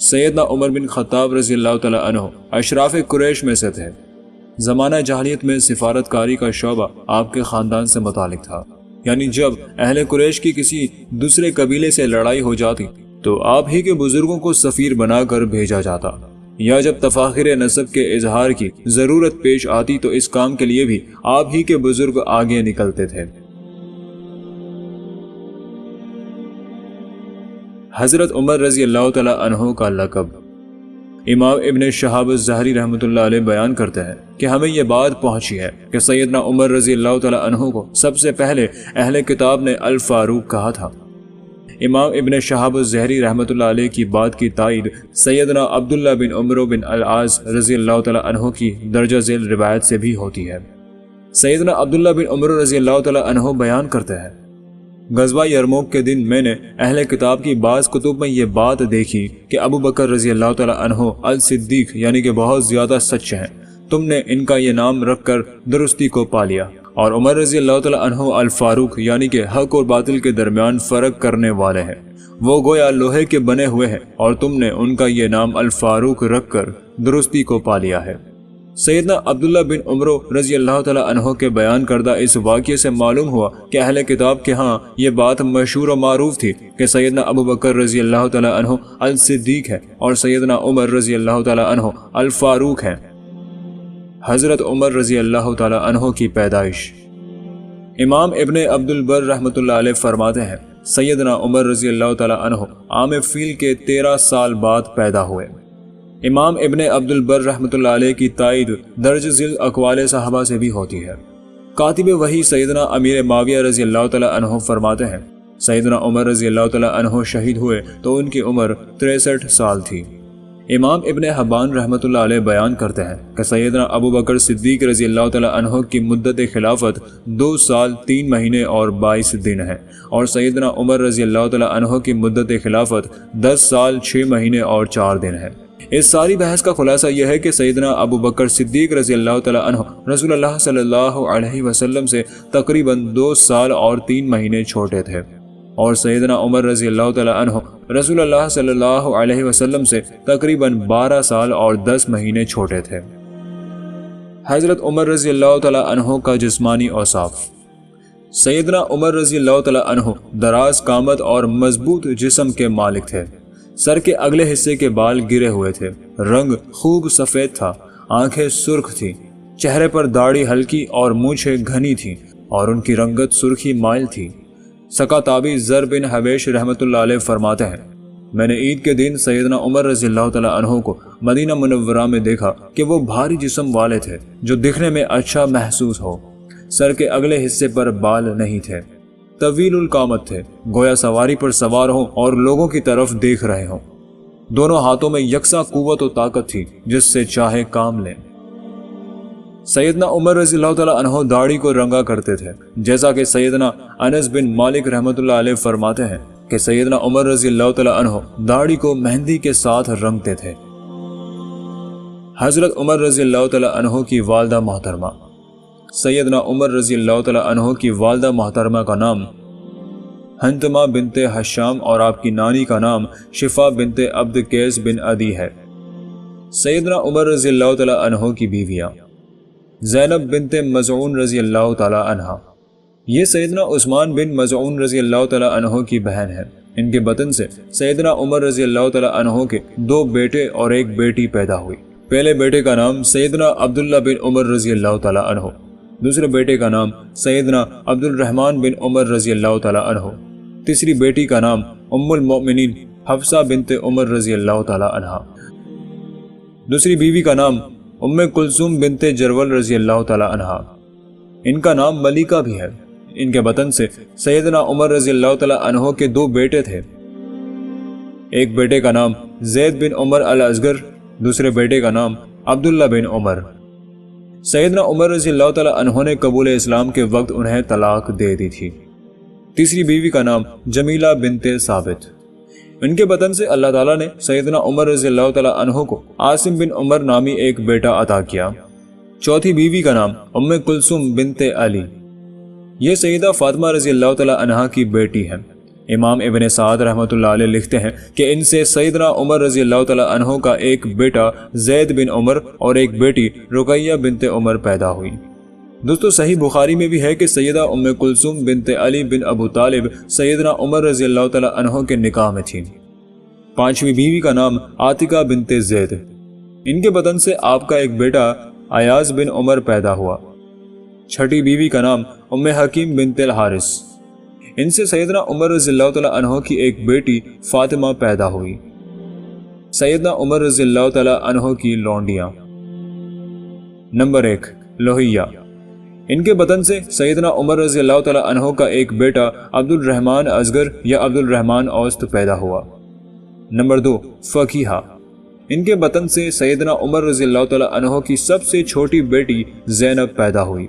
سیدنا عمر بن خطاب رضی اللہ تعالیٰ عنہ اشراف قریش میں سے تھے۔ زمانہ جاہلیت میں سفارتکاری کا شعبہ آپ کے خاندان سے متعلق تھا، یعنی جب اہل قریش کی کسی دوسرے قبیلے سے لڑائی ہو جاتی تو آپ ہی کے بزرگوں کو سفیر بنا کر بھیجا جاتا، یا جب تفاخر نسب کے اظہار کی ضرورت پیش آتی تو اس کام کے لیے بھی آپ ہی کے بزرگ آگے نکلتے تھے۔ حضرت عمر رضی اللہ تعالیٰ عنہ کا لقب۔ امام ابن شہاب الزہری رحمۃ اللہ علیہ بیان کرتے ہیں کہ ہمیں یہ بات پہنچی ہے کہ سیدنا عمر رضی اللہ تعالیٰ عنہ کو سب سے پہلے اہل کتاب نے الفاروق کہا تھا۔ امام ابن شہاب الزہری رحمۃ اللہ علیہ کی بات کی تائید سیدنا عبداللہ بن عمرو بن العاص رضی اللہ تعالیٰ عنہ کی درجہ ذیل روایت سے بھی ہوتی ہے۔ سیدنا عبداللہ بن عمرو رضی اللہ تعالیٰ عنہ بیان کرتے ہیں، غزوہ یرموک کے دن میں نے اہل کتاب کی بعض کتب میں یہ بات دیکھی کہ ابو بکر رضی اللہ تعالیٰ عنہ الصدیق یعنی کہ بہت زیادہ سچے ہیں، تم نے ان کا یہ نام رکھ کر درستی کو پا لیا، اور عمر رضی اللہ تعالیٰ عنہ الفاروق یعنی کہ حق اور باطل کے درمیان فرق کرنے والے ہیں، وہ گویا لوہے کے بنے ہوئے ہیں، اور تم نے ان کا یہ نام الفاروق رکھ کر درستی کو پا لیا ہے۔ سیدنا عبداللہ بن عمرو رضی اللہ تعالیٰ عنہ کے بیان کردہ اس واقعے سے معلوم ہوا کہ اہل کتاب کے ہاں یہ بات مشہور و معروف تھی کہ سیدنا ابو بکر رضی اللہ تعالیٰ عنہ الصدیق ہے اور سیدنا عمر رضی اللہ تعالیٰ عنہ الفاروق ہیں۔ حضرت عمر رضی اللہ تعالیٰ عنہ کی پیدائش۔ امام ابن عبد البر رحمۃ اللہ علیہ فرماتے ہیں، سیدنا عمر رضی اللہ تعالیٰ عنہ عام فیل کے 13 سال بعد پیدا ہوئے۔ امام ابن عبد البر رحمۃ اللہ علیہ کی تائید درج ذیل اقوال صحابہ سے بھی ہوتی ہے۔ کاتب وحی سیدنا امیر معاویہ رضی اللہ تعالیٰ عنہ فرماتے ہیں، سیدنا عمر رضی اللہ تعالیٰ عنہ شہید ہوئے تو ان کی عمر 63 سال تھی۔ امام ابن حبان رحمۃ اللہ علیہ بیان کرتے ہیں کہ سیدنا ابو بکر صدیق رضی اللہ تعالیٰ عنہ کی مدت خلافت 2 سال 3 مہینے اور 22 دن ہے، اور سیدنا عمر رضی اللہ تعالیٰ عنہ کی مدت خلافت 10 سال 6 مہینے اور 4 دن ہے۔ اس ساری بحث کا خلاصہ یہ ہے کہ سیدنا ابو بکر صدیق رضی اللہ تعالیٰ عنہ رسول اللہ صلی اللہ علیہ وسلم سے تقریباً 2 سال اور 3 مہینے چھوٹے تھے، اور سیدنا عمر رضی اللہ تعالیٰ عنہ رسول اللہ صلی اللہ علیہ وسلم سے تقریباً 12 سال اور 10 مہینے چھوٹے تھے۔ حضرت عمر رضی اللہ تعالیٰ عنہ کا جسمانی اوصاف۔ سیدنا عمر رضی اللہ تعالیٰ عنہ دراز قامت اور مضبوط جسم کے مالک تھے۔ سر کے اگلے حصے کے بال گرے ہوئے تھے، رنگ خوب سفید تھا، آنکھیں سرخ تھیں، چہرے پر داڑھی ہلکی اور مونچھیں گھنی تھیں، اور ان کی رنگت سرخی مائل تھی۔ سکا تابعی زر بن حبیش رحمۃ اللہ علیہ فرماتے ہیں، میں نے عید کے دن سیدنا عمر رضی اللہ تعالیٰ عنہ کو مدینہ منورہ میں دیکھا کہ وہ بھاری جسم والے تھے جو دکھنے میں اچھا محسوس ہو۔ سر کے اگلے حصے پر بال نہیں تھے، طویل القامت تھے، گویا سواری پر سوار ہوں اور لوگوں کی طرف دیکھ رہے ہوں۔ دونوں ہاتھوں میں یکساں قوت و طاقت تھی جس سے چاہے کام لیں۔ سیدنا عمر رضی اللہ تعالیٰ عنہ داڑھی کو رنگا کرتے تھے، جیسا کہ سیدنا انس بن مالک رحمۃ اللہ علیہ فرماتے ہیں کہ سیدنا عمر رضی اللہ تعالیٰ عنہ داڑھی کو مہندی کے ساتھ رنگتے تھے۔ حضرت عمر رضی اللہ تعالیٰ عنہ کی والدہ محترمہ۔ سیدنا عمر رضی اللہ تعالیٰ عنہ کی والدہ محترمہ کا نام حنتمہ بنت حشام اور آپ کی نانی کا نام شفا بنت عبد قیس بن عدی ہے۔ سیدنا عمر رضی اللہ تعالیٰ عنہ کی بیویاں: زینب بنت مزعون رضی اللہ تعالیٰ عنہ، یہ سیدنا عثمان بن مزعون رضی اللہ تعالیٰ عنہ کی بہن ہے۔ ان کے بطن سے سیدنا عمر رضی اللہ تعالیٰ عنہ کے 2 بیٹے اور 1 بیٹی پیدا ہوئی۔ پہلے بیٹے کا نام سیدنا عبداللہ بن عمر رضی اللہ تعالیٰ عنہ، دوسرے بیٹے کا نام سیدنا عبد الرحمن بن عمر رضی اللہ تعالیٰ عنہ، تیسری بیٹی کا نام ام المؤمنین حفصہ بنت عمر رضی اللہ تعالیٰ عنہ، دوسری بیوی کا نام ام کلثوم بنت جرول رضی اللہ تعالیٰ عنہ۔ ان کا نام ملیکہ بھی ہے۔ ان کے بطن سے سیدنا عمر رضی اللہ تعالیٰ عنہ کے 2 بیٹے تھے، ایک بیٹے کا نام زید بن عمر الاصغر، دوسرے بیٹے کا نام عبداللہ بن عمر۔ سیدنا عمر رضی اللہ تعالیٰ عنہ نے قبول اسلام کے وقت انہیں طلاق دے دی تھی۔ تیسری بیوی کا نام جمیلہ بنت ثابت۔ ان کے بطن سے اللہ تعالیٰ نے سیدنا عمر رضی اللہ تعالیٰ عنہ کو عاصم بن عمر نامی ایک بیٹا عطا کیا۔ چوتھی بیوی کا نام ام کلثوم بنت علی، یہ سیدہ فاطمہ رضی اللہ تعالیٰ عنہ کی بیٹی ہے۔ امام ابن سعد رحمۃ اللہ علیہ لکھتے ہیں کہ ان سے سیدنا عمر رضی اللہ تعالی عنہ کا ایک بیٹا زید بن عمر اور ایک بیٹی رقیہ بنت عمر پیدا ہوئی۔ دوستو صحیح بخاری میں بھی ہے کہ سیدہ ام کلثوم بنت علی بن ابو طالب سیدنا عمر رضی اللہ تعالی عنہ کے نکاح میں تھیں۔ پانچویں بیوی کا نام عاتقہ بنت زید، ان کے بدن سے آپ کا ایک بیٹا ایاز بن عمر پیدا ہوا۔ چھٹی بیوی کا نام ام حکیم بنت الحارث، ان سے سیدنا عمر رضی اللہ تعالی عنہ کی ایک بیٹی فاطمہ پیدا ہوئی۔ سیدنا عمر رضی اللہ تعالی عنہ کی لونڈیاں۔ نمبر 1 لوہیہ، ان کے بدن سے سیدنا عمر رضی اللہ تعالی عنہ کا ایک بیٹا عبد الرحمن اصغر یا عبد الرحمن اوسط پیدا ہوا۔ نمبر 2 فقیہہ، ان کے بدن سے سیدنا عمر رضی اللہ تعالی عنہ کی سب سے چھوٹی بیٹی زینب پیدا ہوئی۔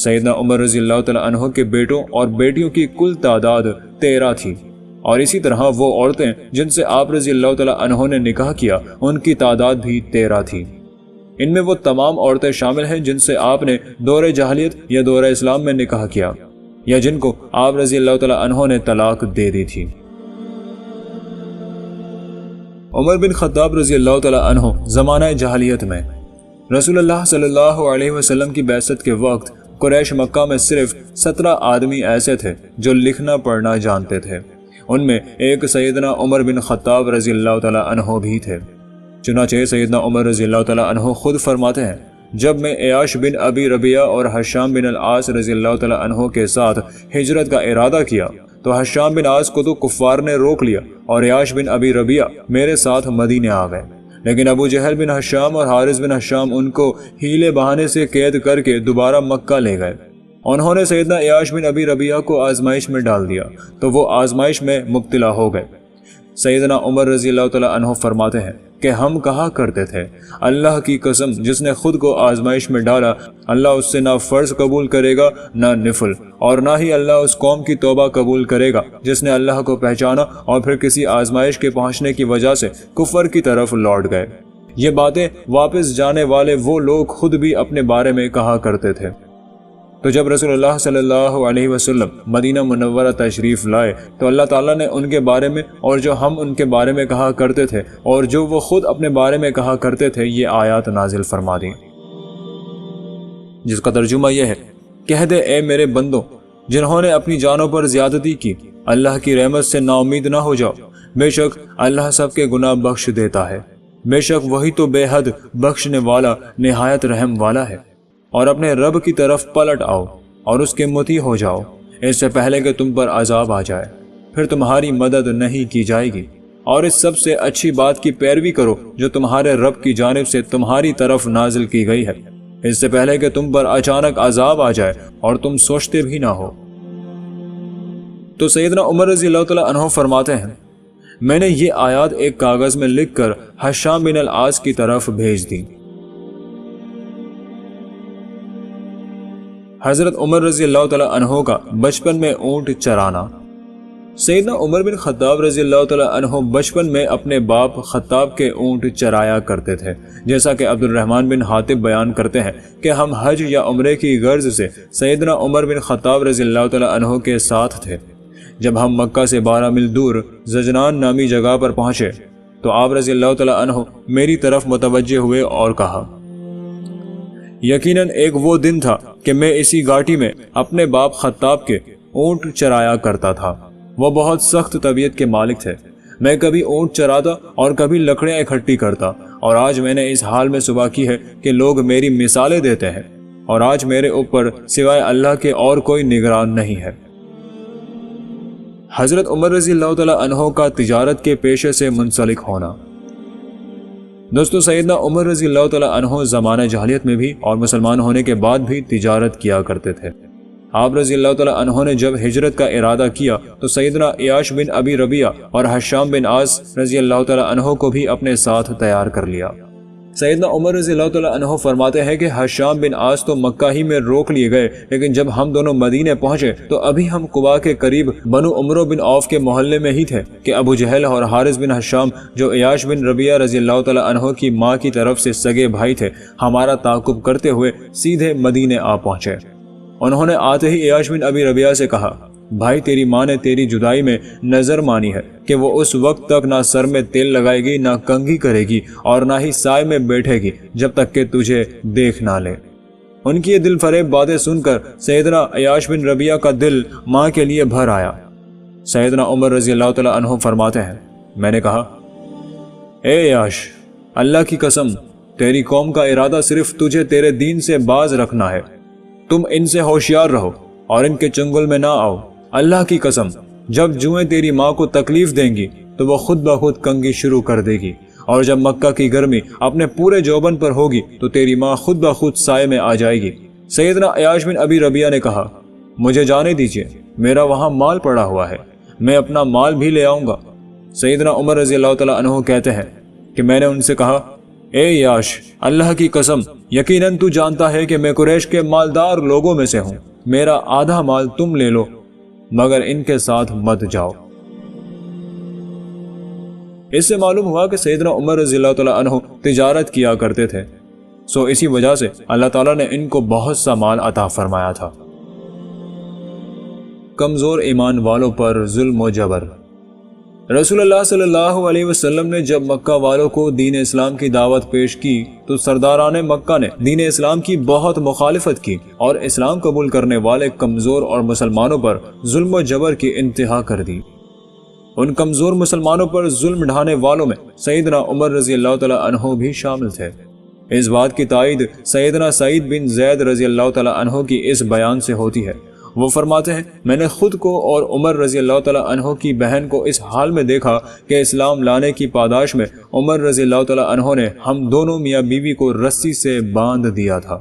سیدنا عمر رضی اللہ تعالی عنہ کے بیٹوں اور بیٹیوں کی کل تعداد 13 تھی، اور اسی طرح وہ عورتیں جن سے آپ رضی اللہ تعالی عنہ نے نکاح کیا ان کی تعداد بھی 13 تھی۔ ان میں وہ تمام عورتیں شامل ہیں جن سے آپ نے دور جاہلیت یا دور اسلام میں نکاح کیا یا جن کو آپ رضی اللہ تعالی عنہ نے طلاق دے دی تھی۔ عمر بن خطاب رضی اللہ تعالی عنہ زمانہ جاہلیت میں رسول اللہ صلی اللہ علیہ وسلم کی بعثت کے وقت قریش مکہ میں صرف 17 آدمی ایسے تھے جو لکھنا پڑھنا جانتے تھے۔ ان میں ایک سیدنا عمر بن خطاب رضی اللہ تعالی عنہ بھی تھے۔ چنانچہ سیدنا عمر رضی اللہ تعالی عنہ خود فرماتے ہیں، جب میں عیاش بن ابی ربیعہ اور حشام بن العاص رضی اللہ تعالی عنہ کے ساتھ ہجرت کا ارادہ کیا تو حشام بن عاص کو تو کفار نے روک لیا اور عیاش بن ابی ربیعہ میرے ساتھ مدینے آ گئے، لیکن ابو جہل بن حشام اور حارث بن حشام ان کو ہیلے بہانے سے قید کر کے دوبارہ مکہ لے گئے۔ انہوں نے سیدنا عیاش بن ابی ربیعہ کو آزمائش میں ڈال دیا تو وہ آزمائش میں مبتلا ہو گئے۔ سیدنا عمر رضی اللہ تعالی عنہ فرماتے ہیں کہ ہم کہا کرتے تھے، اللہ کی قسم جس نے خود کو آزمائش میں ڈالا اللہ اس سے نہ فرض قبول کرے گا نہ نفل، اور نہ ہی اللہ اس قوم کی توبہ قبول کرے گا جس نے اللہ کو پہچانا اور پھر کسی آزمائش کے پہنچنے کی وجہ سے کفر کی طرف لوٹ گئے۔ یہ باتیں واپس جانے والے وہ لوگ خود بھی اپنے بارے میں کہا کرتے تھے۔ تو جب رسول اللہ صلی اللہ علیہ وسلم مدینہ منورہ تشریف لائے تو اللہ تعالیٰ نے ان کے بارے میں اور جو ہم ان کے بارے میں کہا کرتے تھے اور جو وہ خود اپنے بارے میں کہا کرتے تھے یہ آیات نازل فرما دیں، جس کا ترجمہ یہ ہے، کہہ دے اے میرے بندوں جنہوں نے اپنی جانوں پر زیادتی کی، اللہ کی رحمت سے نا امید نہ ہو جاؤ، بے شک اللہ سب کے گناہ بخش دیتا ہے، بے شک وہی تو بے حد بخشنے والا نہایت رحم والا ہے، اور اپنے رب کی طرف پلٹ آؤ اور اس کے مطیع ہو جاؤ، اس سے پہلے کہ تم پر عذاب آ جائے، پھر تمہاری مدد نہیں کی جائے گی، اور اس سب سے اچھی بات کی پیروی کرو جو تمہارے رب کی جانب سے تمہاری طرف نازل کی گئی ہے، اس سے پہلے کہ تم پر اچانک عذاب آ جائے اور تم سوچتے بھی نہ ہو۔ تو سیدنا عمر رضی اللہ تعالیٰ عنہ فرماتے ہیں، میں نے یہ آیات ایک کاغذ میں لکھ کر حشام بن العاص کی طرف بھیج دی۔ حضرت عمر رضی اللہ تعالیٰ عنہ کا بچپن میں اونٹ چرانا۔ سیدنا عمر بن خطاب رضی اللہ تعالیٰ عنہ بچپن میں اپنے باپ خطاب کے اونٹ چرایا کرتے تھے، جیسا کہ عبد الرحمن بن حاتب بیان کرتے ہیں کہ ہم حج یا عمرے کی غرض سے سیدنا عمر بن خطاب رضی اللہ تعالیٰ عنہ کے ساتھ تھے۔ جب ہم مکہ سے 12 میل دور زجنان نامی جگہ پر پہنچے تو آپ رضی اللہ تعالیٰ عنہ میری طرف متوجہ ہوئے اور کہا، یقیناً ایک وہ دن تھا کہ میں اسی گھاٹی میں اپنے باپ خطاب کے اونٹ چرایا کرتا تھا۔ وہ بہت سخت طبیعت کے مالک تھے۔ میں کبھی اونٹ چراتا اور کبھی لکڑیاں اکٹھی کرتا، اور آج میں نے اس حال میں صبح کی ہے کہ لوگ میری مثالیں دیتے ہیں، اور آج میرے اوپر سوائے اللہ کے اور کوئی نگران نہیں ہے۔ حضرت عمر رضی اللہ تعالیٰ عنہ کا تجارت کے پیشے سے منسلک ہونا۔ دوستو سیدنا عمر رضی اللہ تعالیٰ عنہ زمانہ جاہلیت میں بھی اور مسلمان ہونے کے بعد بھی تجارت کیا کرتے تھے۔ آپ رضی اللہ تعالیٰ عنہ نے جب ہجرت کا ارادہ کیا تو سیدنا عیاش بن ابی ربیعہ اور حشام بن عاص رضی اللہ تعالیٰ عنہ کو بھی اپنے ساتھ تیار کر لیا۔ سیدنا عمر رضی اللہ تعالیٰ عنہ فرماتے ہیں کہ حشام بن عاص تو مکہ ہی میں روک لیے گئے، لیکن جب ہم دونوں مدینے پہنچے تو ابھی ہم قباء کے قریب بنو عمرو بن عوف کے محلے میں ہی تھے کہ ابو جہل اور حارث بن حشام جو عیاش بن ربیعہ رضی اللہ تعالیٰ عنہ کی ماں کی طرف سے سگے بھائی تھے ہمارا تعاقب کرتے ہوئے سیدھے مدینے آ پہنچے۔ انہوں نے آتے ہی عیاش بن ابی ربیعہ سے کہا بھائی تیری ماں نے تیری جدائی میں نظر مانی ہے کہ وہ اس وقت تک نہ سر میں تیل لگائے گی، نہ کنگھی کرے گی اور نہ ہی سائے میں بیٹھے گی جب تک کہ تجھے دیکھ نہ لے۔ ان کی یہ دل فریب باتیں سن کر سیدنا عیاش بن ربیعہ کا دل ماں کے لیے بھر آیا۔ سیدنا عمر رضی اللہ تعالیٰ عنہ فرماتے ہیں، میں نے کہا، اے عیاش، اللہ کی قسم، تیری قوم کا ارادہ صرف تجھے تیرے دین سے باز رکھنا ہے، تم ان سے ہوشیار رہو اور ان کے چنگل میں نہ آؤ۔ اللہ کی قسم، جب جوئیں تیری ماں کو تکلیف دیں گی تو وہ خود بخود کنگھی شروع کر دے گی، اور جب مکہ کی گرمی اپنے پورے جوبن پر ہوگی تو تیری ماں خود بخود سائے میں آ جائے گی۔ سیدنا عیاش بن ابی ربیعہ نے کہا، مجھے جانے دیجیے، میرا وہاں مال پڑا ہوا ہے، میں اپنا مال بھی لے آؤں گا۔ سیدنا عمر رضی اللہ تعالیٰ عنہ کہتے ہیں کہ میں نے ان سے کہا، اے عیاش، اللہ کی قسم، یقیناً تو جانتا ہے کہ میں قریش کے مالدار لوگوں میں سے ہوں، میرا آدھا مال تم لے لو مگر ان کے ساتھ مت جاؤ۔ اس سے معلوم ہوا کہ سیدنا عمر رضی اللہ تعالیٰ عنہ تجارت کیا کرتے تھے، سو اسی وجہ سے اللہ تعالیٰ نے ان کو بہت سا مال عطا فرمایا تھا۔ کمزور ایمان والوں پر ظلم و جبر۔ رسول اللہ صلی اللہ علیہ وسلم نے جب مکہ والوں کو دین اسلام کی دعوت پیش کی تو سرداران مکہ نے دین اسلام کی بہت مخالفت کی اور اسلام قبول کرنے والے کمزور اور مسلمانوں پر ظلم و جبر کی انتہا کر دی۔ ان کمزور مسلمانوں پر ظلم ڈھانے والوں میں سیدنا عمر رضی اللہ تعالیٰ عنہ بھی شامل تھے۔ اس بات کی تائید سیدنا سعید بن زید رضی اللہ تعالیٰ عنہ کی اس بیان سے ہوتی ہے۔ وہ فرماتے ہیں، میں نے خود کو اور عمر رضی اللہ تعالیٰ عنہ کی بہن کو اس حال میں دیکھا کہ اسلام لانے کی پاداش میں عمر رضی اللہ تعالیٰ عنہ نے ہم دونوں میاں بیوی کو رسی سے باندھ دیا تھا۔